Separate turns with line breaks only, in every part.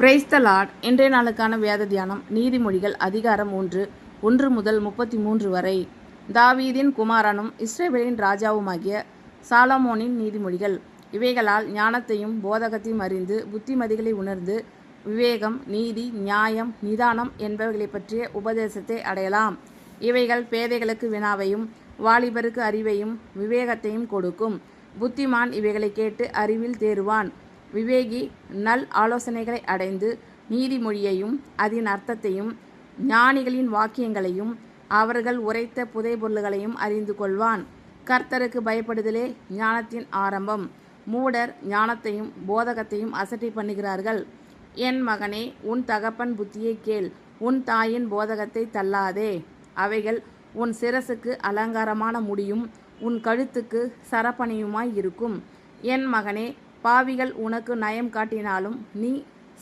Praise the Lord. இன்றைய நாளுக்கான வேத தியானம் நீதிமொழிகள் அதிகாரம் 1 முதல் 33 வரை. தாவீதின் குமாரனும் இஸ்ரவேலின் ராஜாவுமாகிய சாலமோனின் நீதிமொழிகள். இவைகளால் ஞானத்தையும் போதகத்தையும் அறிந்து புத்திமதிகளை உணர்ந்து விவேகம், நீதி, நியாயம், நிதானம் என்பவைகளை பற்றிய உபதேசத்தை அடையலாம். இவைகள் பேதைகளுக்கு வினாவையும் வாலிபருக்கு அறிவையும் விவேகத்தையும் கொடுக்கும். புத்திமான் இவைகளை கேட்டு அறிவில் தேறுவான். விவேகி நல் ஆலோசனைகளை அடைந்து நீதிமொழியையும் அதன் அர்த்தத்தையும் ஞானிகளின் வாக்கியங்களையும் அவர்கள் உரைத்த புதைபொருள்களையும் அறிந்து கொள்வான். கர்த்தருக்கு பயப்படுதலே ஞானத்தின் ஆரம்பம். மூடர் ஞானத்தையும் போதகத்தையும் அசட்டை பண்ணுகிறார்கள். என் மகனே, உன் தகப்பன் புத்தியை கேள், உன் தாயின் போதகத்தை தள்ளாதே. அவைகள் உன் சிரசுக்கு அலங்காரமான முடியும், உன் கழுத்துக்கு சரப்பணியுமாய் இருக்கும். என் மகனே, பாவிகள் உனக்கு நயம் காட்டினாலும் நீ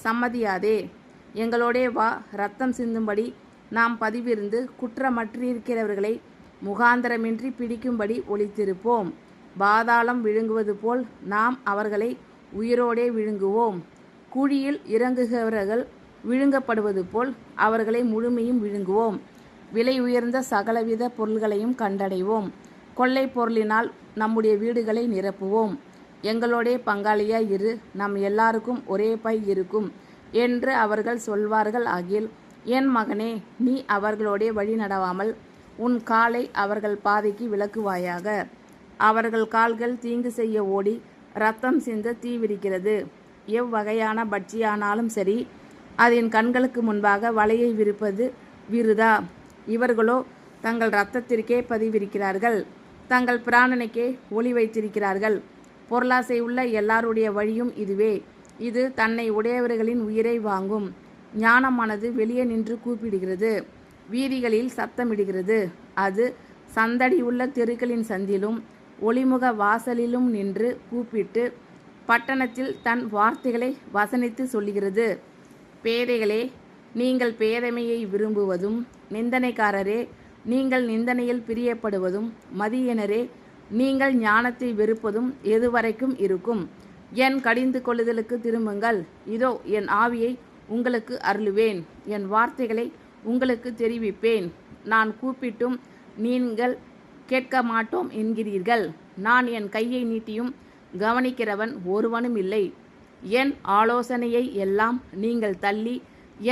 சம்மதியாதே. எங்களோடே வா, இரத்தம் சிந்தும்படி நாம் பதிவிருந்து குற்றமற்றிருக்கிறவர்களை முகாந்தரமின்றி பிடிக்கும்படி ஒளித்திருப்போம். பாதாளம் விழுங்குவது போல் நாம் அவர்களை உயிரோடே விழுங்குவோம். குழியில் இறங்குகிறவர்கள் விழுங்கப்படுவது போல் அவர்களை முழுமையும் விழுங்குவோம். விலை உயர்ந்த சகலவித பொருள்களையும் கண்டடைவோம். கொள்ளை பொருளினால் நம்முடைய வீடுகளை நிரப்புவோம். எங்களோடே பங்காளியாய் இரு, நம் எல்லாருக்கும் ஒரே பை இருக்கும் என்று அவர்கள் சொல்வார்கள் ஆகில், என் மகனே, நீ அவர்களோடே வழி நடவாமல் உன் காலை அவர்கள் பாதைக்கு விலக்குவாயாக. அவர்கள் கால்கள் தீங்கு செய்ய ஓடி இரத்தம் சிந்த தீவிரிக்கிறது. எவ்வகையான பட்சியானாலும் சரி, அதன் கண்களுக்கு முன்பாக வலையை விரிப்பது விருதா. இவர்களோ தங்கள் இரத்தத்திற்கே பதிவிரிக்கிறார்கள், தங்கள் பிராணனுக்கே ஒளி வைத்திருக்கிறார்கள். பொருளாசை உள்ள எல்லாருடைய வழியும் இதுவே. இது தன்னை உடையவர்களின் உயிரை வாங்கும். ஞானமானது வெளியே நின்று கூப்பிடுகிறது, வீதிகளில் சத்தமிடுகிறது. அது சந்தடியுள்ள தெருக்களின் சந்திலும் ஒளிமுக வாசலிலும் நின்று கூப்பிட்டு பட்டணத்தில் தன் வார்த்தைகளை வசனித்து சொல்லுகிறது. பேதைகளே, நீங்கள் பேதைமையை விரும்புவதும், நிந்தனைக்காரரே, நீங்கள் நிந்தனையில் பிரியப்படுவதும், மதியனரே, நீங்கள் ஞானத்தை வெறுப்பதும் எதுவரைக்கும் இருக்கும்? என் கடிந்து கொள்ளுதலுக்கு திரும்புங்கள். இதோ என் ஆவியை உங்களுக்கு அருளுவேன், என் வார்த்தைகளை உங்களுக்கு தெரிவிப்பேன். நான் கூப்பிட்டும் நீங்கள் கேட்க மாட்டோம் என்கிறீர்கள். நான் என் கையை நீட்டியும் கவனிக்கிறவன் ஒருவனும் இல்லை. என் ஆலோசனையை எல்லாம் நீங்கள் தள்ளி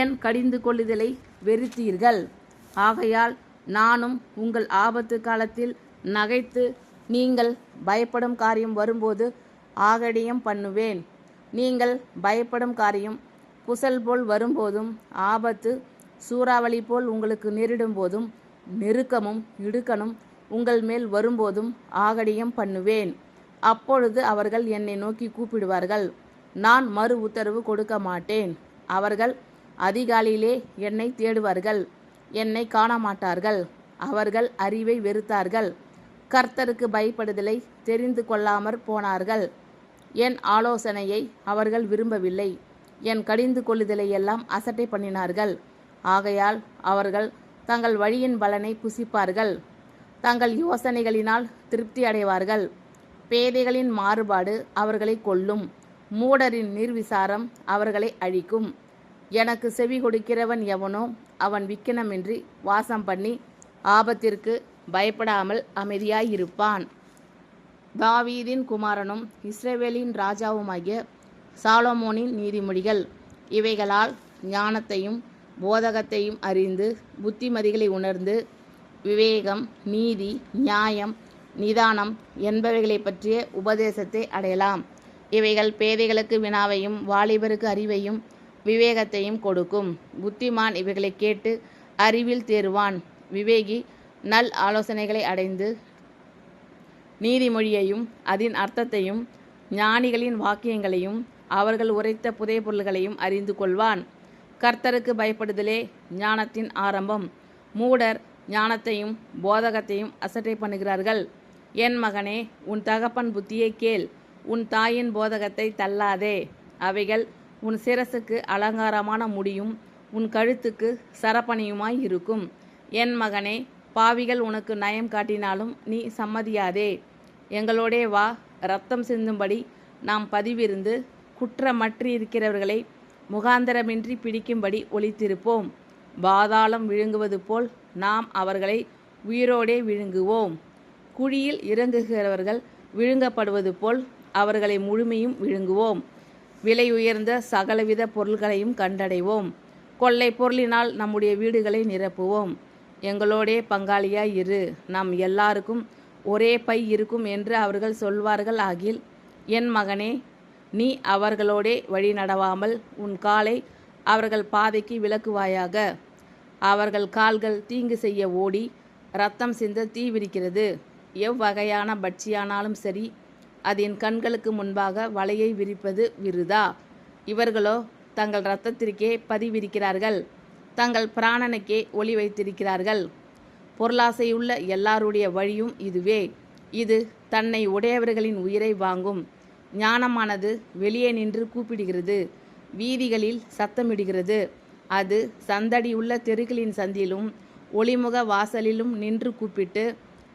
என் கடிந்து கொள்ளுதலை வெறுத்தீர்கள். ஆகையால் நானும் உங்கள் ஆபத்து காலத்தில் நகைத்து நீங்கள் பயப்படும் காரியம் வரும்போது ஆகடியம் பண்ணுவேன். நீங்கள் பயப்படும் காரியம் புசல் போல் வரும்போதும், ஆபத்து சூறாவளி போல் உங்களுக்கு நேரிடும் போதும், நெருக்கமும் இடுக்கணும் உங்கள் மேல் வரும்போதும் ஆகடியம் பண்ணுவேன். அப்பொழுது அவர்கள் என்னை நோக்கி கூப்பிடுவார்கள், நான் மறு உத்தரவு கொடுக்க மாட்டேன். அவர்கள் அதிகாலையிலே என்னை தேடுவார்கள், என்னை காண மாட்டார்கள். அவர்கள் அறிவை வெறுத்தார்கள், கர்த்தருக்கு பயப்படுதலை தெரிந்து கொள்ளாமற் போனார்கள். என் ஆலோசனையை அவர்கள் விரும்பவில்லை, என் கடிந்து கொள்ளுதலை எல்லாம் அசட்டை பண்ணினார்கள். ஆகையால் அவர்கள் தங்கள் வழியின் பலனை புசிப்பார்கள், தங்கள் யோசனைகளினால் திருப்தி அடைவார்கள். பேதைகளின் மாறுபாடு அவர்களை கொல்லும், மூடரின் நிர்விசாரம் அவர்களை அழிக்கும். எனக்கு செவி கொடுக்கிறவன் எவனோ அவன் விக்கினமின்றி வாசம் பண்ணி ஆபத்திற்கு பயப்படாமல் அமைதியாயிருப்பான். தாவீதின் குமாரனும் இஸ்ரவேலின் ராஜாவுமாகிய சாலமோனின் நீதிமொழிகள். இவைகளால் ஞானத்தையும் போதகத்தையும் அறிந்து புத்திமதிகளை உணர்ந்து விவேகம், நீதி, நியாயம், நிதானம் என்பவைகளை பற்றிய உபதேசத்தை அடையலாம். இவைகள் பேதைகளுக்கு வினாவையும் வாலிபருக்கு அறிவையும் விவேகத்தையும் கொடுக்கும். புத்திமான் இவைகளை கேட்டு அறிவில் தேறுவான். விவேகி நல் ஆலோசனைகளை அடைந்து நீதிமொழியையும் அதன் அர்த்தத்தையும் ஞானிகளின் வாக்கியங்களையும் அவர்கள் உரைத்த புதைபொருள்களையும் அறிந்து கொள்வான். கர்த்தருக்கு பயப்படுதலே ஞானத்தின் ஆரம்பம். மூடர் ஞானத்தையும் போதகத்தையும் அசட்டை பண்ணுகிறார்கள். என் மகனே, உன் தகப்பன் புத்தியை கேள், உன் தாயின் போதகத்தை தள்ளாதே. அவைகள் உன் சிரசுக்கு அலங்காரமான முடியும், உன் கழுத்துக்கு சரப்பணியுமாய் இருக்கும். என் மகனே, பாவிகள் உனக்கு நயம் காட்டினாலும் நீ சம்மதியாதே. எங்களோடே வா, இரத்தம் சிந்தும்படி நாம் பதிவிருந்து குற்றமற்றிருக்கிறவர்களை முகாந்தரமின்றி பிடிக்கும்படி ஒளித்திருப்போம். பாதாளம் விழுங்குவது போல் நாம் அவர்களை உயிரோடே விழுங்குவோம். குழியில் இறங்குகிறவர்கள் விழுங்கப்படுவது போல் அவர்களை முழுமையும் விழுங்குவோம். விலை உயர்ந்த சகலவித பொருள்களையும் கண்டடைவோம். கொள்ளை பொருளினால் நம்முடைய வீடுகளை நிரப்புவோம். எங்களோடே பங்காளியாய் இரு, நம் எல்லாருக்கும் ஒரே பை இருக்கும் என்று அவர்கள் சொல்வார்கள் ஆகில், என் மகனே, நீ அவர்களோடே வழி நடவாமல் உன் காலை அவர்கள் பாதைக்கு விலக்குவாயாக. அவர்கள் கால்கள் தீங்கு செய்ய ஓடி இரத்தம் சிந்த தீவிரிக்கிறது. எவ்வகையான பட்சியானாலும் சரி, அதன் கண்களுக்கு முன்பாக வலையை விரிப்பது விருதா. இவர்களோ தங்கள் இரத்தத்திற்கே பதிவிரிக்கிறார்கள், தங்கள் பிராணனுக்கே ஒளி வைத்திருக்கிறார்கள். பொருளாசையுள்ள எல்லாருடைய வழியும் இதுவே. இது தன்னை உடையவர்களின் உயிரை வாங்கும். ஞானமானது வெளியே நின்று கூப்பிடுகிறது, வீதிகளில் சத்தமிடுகிறது. அது சந்தடியுள்ள தெருக்களின் சந்திலும் ஒளிமுக வாசலிலும் நின்று கூப்பிட்டு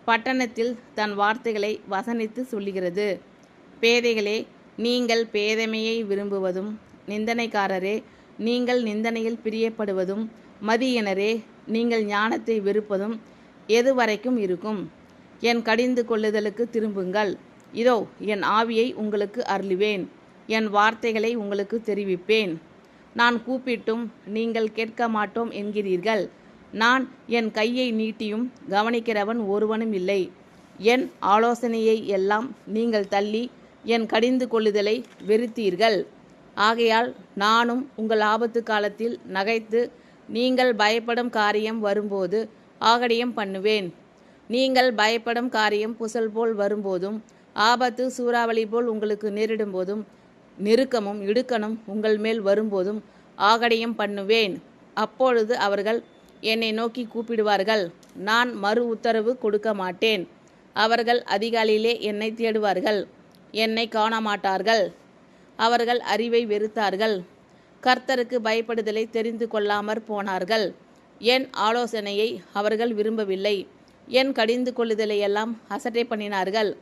பட்டணத்தில் தன் வார்த்தைகளை வசனித்து சொல்லுகிறது. பேதைகளே, நீங்கள் பேதைமையை விரும்புவதும், நிந்தனைக்காரரே, நீங்கள் நிந்தனையில் பிரியப்படுவதும், மதியினரே, நீங்கள் ஞானத்தை வெறுப்பதும் எதுவரைக்கும் இருக்கும்? என் கடிந்து கொள்ளுதலுக்கு திரும்புங்கள். இதோ என் ஆவியை உங்களுக்கு அருளுவேன், என் வார்த்தைகளை உங்களுக்கு தெரிவிப்பேன். நான் கூப்பிட்டும் நீங்கள் கேட்க மாட்டோம் என்கிறீர்கள். நான் என் கையை நீட்டியும் கவனிக்கிறவன் ஒருவனும் இல்லை. என் ஆலோசனையை எல்லாம் நீங்கள் தள்ளி என் கடிந்து கொள்ளுதலை வெறுத்தீர்கள். ஆகையால் நானும் உங்கள் ஆபத்து காலத்தில் நகைத்து நீங்கள் பயப்படும் காரியம் வரும்போது ஆகடியம் பண்ணுவேன். நீங்கள் பயப்படும் காரியம் புசல் போல் வரும்போதும், ஆபத்து சூறாவளி போல் உங்களுக்கு நேரிடும் போதும், நெருக்கமும் இடுக்கணும் உங்கள் மேல் வரும்போதும் ஆகடியம் பண்ணுவேன். அப்பொழுது அவர்கள் என்னை நோக்கி கூப்பிடுவார்கள், நான் மறு உத்தரவு கொடுக்க மாட்டேன். அவர்கள் அதிகாலையிலே என்னை தேடுவார்கள், என்னை காண மாட்டார்கள். அவர்கள் அறிவை வெறுத்தார்கள், கர்த்தருக்கு பயப்படுதலை தெரிந்து கொள்ளாமற் போனார்கள். என் ஆலோசனையை அவர்கள் விரும்பவில்லை, என் கடிந்து கொள்ளுதலை எல்லாம் அசட்டை பண்ணினார்கள்.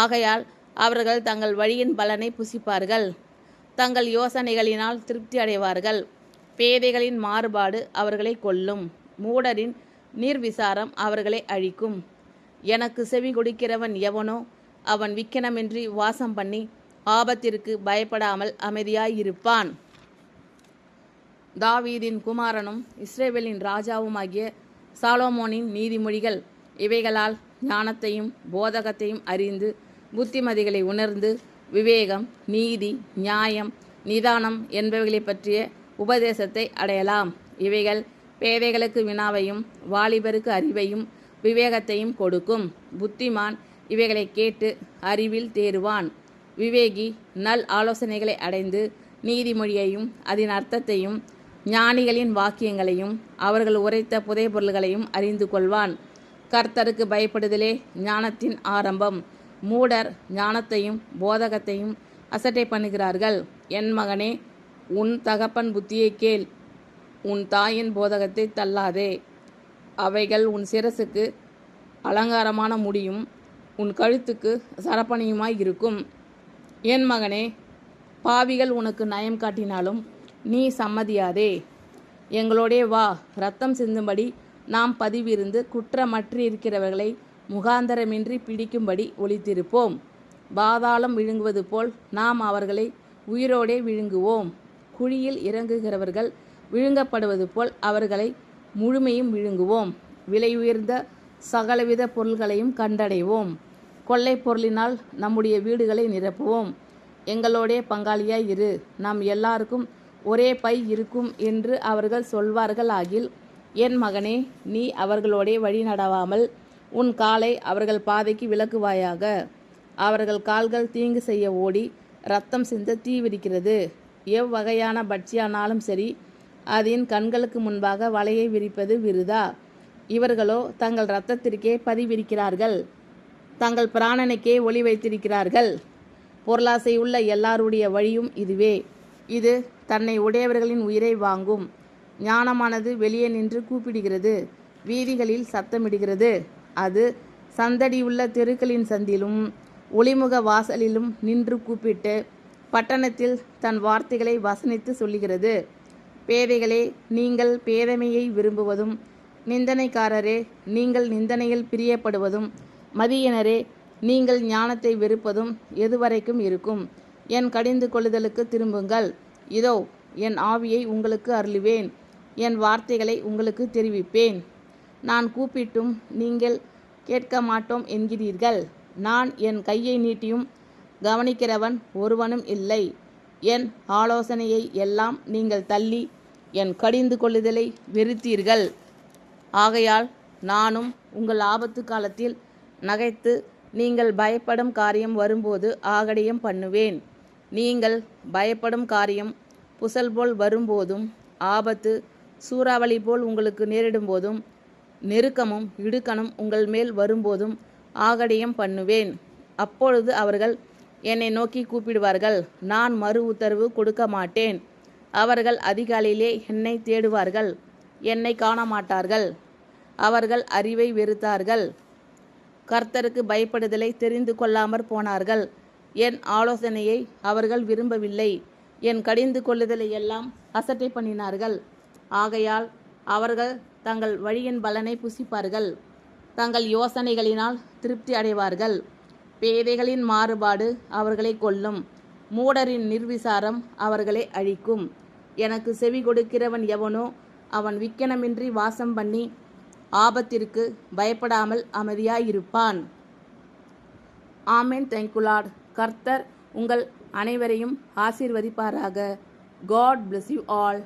ஆகையால் அவர்கள் தங்கள் வழியின் பலனை புசிப்பார்கள், தங்கள் யோசனைகளினால் திருப்தி அடைவார்கள். பேதைகளின் மாறுபாடு அவர்களை கொல்லும், மூடரின் நீர்விசாரம் அவர்களை அழிக்கும். எனக்கு செவி கொடுக்கிறவன் எவனோ அவன் விக்கினமின்றி வாசம் பண்ணி ஆபத்திற்கு பயப்படாமல் அமைதியாயிருப்பான். தாவீதின் குமாரனும் இஸ்ரவேலின் ராஜாவுமாகிய சாலோமோனின் நீதிமொழிகள் இவைகளால் ஞானத்தையும் போதகத்தையும் அறிந்து புத்திமதிகளை உணர்ந்து விவேகம், நீதி, நியாயம், நிதானம் என்பவைகளை பற்றிய உபதேசத்தை அடையலாம். இவைகள் பேதைகளுக்கு வினாவையும் வாலிபருக்கு அறிவையும் விவேகத்தையும் கொடுக்கும். புத்திமான் இவைகளை கேட்டு அறிவில் தேறுவான். விவேகி நல் ஆலோசனைகளை அடைந்து நீதிமொழியையும் அதன் அர்த்தத்தையும் ஞானிகளின் வாக்கியங்களையும் அவர்கள் உரைத்த புதைபொருள்களையும் அறிந்து கொள்வான். கர்த்தருக்கு பயப்படுதலே ஞானத்தின் ஆரம்பம். மூடர் ஞானத்தையும் போதகத்தையும் அசட்டை பண்ணுகிறார்கள். என் மகனே, உன் தகப்பன் புத்தியை கேள், உன் தாயின் போதகத்தை தள்ளாதே. அவைகள் உன் சிரசுக்கு அலங்காரமான முடியும், உன் கழுத்துக்கு சரப்பணியுமாய் இருக்கும். என் மகனே, பாவிகள் உனக்கு நயம் காட்டினாலும் நீ சம்மதியாதே. எங்களோடே வா, இரத்தம் சிந்தும்படி நாம் பதிவிருந்து குற்றமற்றிருக்கிறவர்களை முகாந்தரமின்றி பிடிக்கும்படி ஒளித்திருப்போம். பாதாளம் விழுங்குவது போல் நாம் அவர்களை உயிரோடே விழுங்குவோம். குழியில் இறங்குகிறவர்கள் விழுங்கப்படுவது போல் அவர்களை முழுமையும் விழுங்குவோம். விலை உயர்ந்த சகலவித பொருள்களையும் கண்டடைவோம். கொள்ளை பொருளினால் நம்முடைய வீடுகளை நிரப்புவோம். எங்களோடே பங்காளியாய் இரு, நம் எல்லாருக்கும் ஒரே பை இருக்கும் என்று அவர்கள் சொல்வார்கள் ஆகில், என் மகனே, நீ அவர்களோடே வழி நடவாமல் உன் காலை அவர்கள் பாதைக்கு விலக்குவாயாக. அவர்கள் கால்கள் தீங்கு செய்ய ஓடி இரத்தம் சிந்த தீவிரிக்கிறது. எவ்வகையான பட்சியானாலும் சரி, அதன் கண்களுக்கு முன்பாக வலையை விரிப்பது விருதா. இவர்களோ தங்கள் இரத்தத்திற்கே பதிவிரிக்கிறார்கள், தங்கள் பிராணனுக்கே ஒளி வைத்திருக்கிறார்கள். பொருளாசையுள்ள எல்லாருடைய வழியும் இதுவே. இது தன்னை உடையவர்களின் உயிரை வாங்கும். ஞானமானது வெளியே நின்று கூப்பிடுகிறது, வீதிகளில் சத்தமிடுகிறது. அது சந்தடியுள்ள தெருக்களின் சந்திலும் ஒளிமுக வாசலிலும் நின்று கூப்பிட்டு பட்டணத்தில் தன் வார்த்தைகளை வசனித்து சொல்லுகிறது. பேதைகளே, நீங்கள் பேதைமையை விரும்புவதும், நிந்தனைக்காரரே, நீங்கள் நிந்தனையில் பிரியப்படுவதும், மதியனரே, நீங்கள் ஞானத்தை வெறுப்பதும் எதுவரைக்கும் இருக்கும்? என் கடிந்து கொள்ளுதலுக்கு திரும்புங்கள். இதோ என் ஆவியை உங்களுக்கு அருளுவேன், என் வார்த்தைகளை உங்களுக்கு தெரிவிப்பேன். நான் கூப்பிட்டும் நீங்கள் கேட்க மாட்டோம் என்கிறீர்கள். நான் என் கையை நீட்டியும் கவனிக்கிறவன் ஒருவனும் இல்லை. என் ஆலோசனையை எல்லாம் நீங்கள் தள்ளி என் கடிந்து கொள்ளுதலை வெறுத்தீர்கள். ஆகையால் நானும் உங்கள் ஆபத்து காலத்தில் நகைத்து நீங்கள் பயப்படும் காரியம் வரும்போது ஆகடியம் பண்ணுவேன். நீங்கள் பயப்படும் காரியம் புசல் போல் வரும்போதும், ஆபத்து சூறாவளி போல் உங்களுக்கு நேரிடும்போதும், நெருக்கமும் இடுக்கணும் உங்கள் மேல் வரும்போதும் ஆகடியம் பண்ணுவேன். அப்பொழுது அவர்கள் என்னை நோக்கி கூப்பிடுவார்கள், நான் மறு உத்தரவு கொடுக்க மாட்டேன். அவர்கள் அதிகாலையிலே என்னை தேடுவார்கள், என்னை காண மாட்டார்கள். அவர்கள் அறிவை வெறுத்தார்கள், கர்த்தருக்கு பயப்படுதலை தெரிந்து கொள்ளாமற் போனார்கள். என் ஆலோசனையை அவர்கள் விரும்பவில்லை, என் கடிந்து கொள்ளுதலை எல்லாம் அசட்டை பண்ணினார்கள். ஆகையால் அவர்கள் தங்கள் வழியின் பலனை புசிப்பார்கள், தங்கள் யோசனைகளினால் திருப்தி அடைவார்கள். பேதைகளின் மாறுபாடு அவர்களை கொல்லும், மூடரின் நிர்விசாரம் அவர்களை அழிக்கும். எனக்கு செவி கொடுக்கிறவன் எவனோ அவன் விக்கனமின்றி வாசம் பண்ணி ஆபத்திற்கு பயப்படாமல் அமைதியாயிருப்பான். ஆமென். Thank you Lord. கர்த்தர் உங்கள் அனைவரையும் ஆசீர்வதிப்பாராக. God bless you all.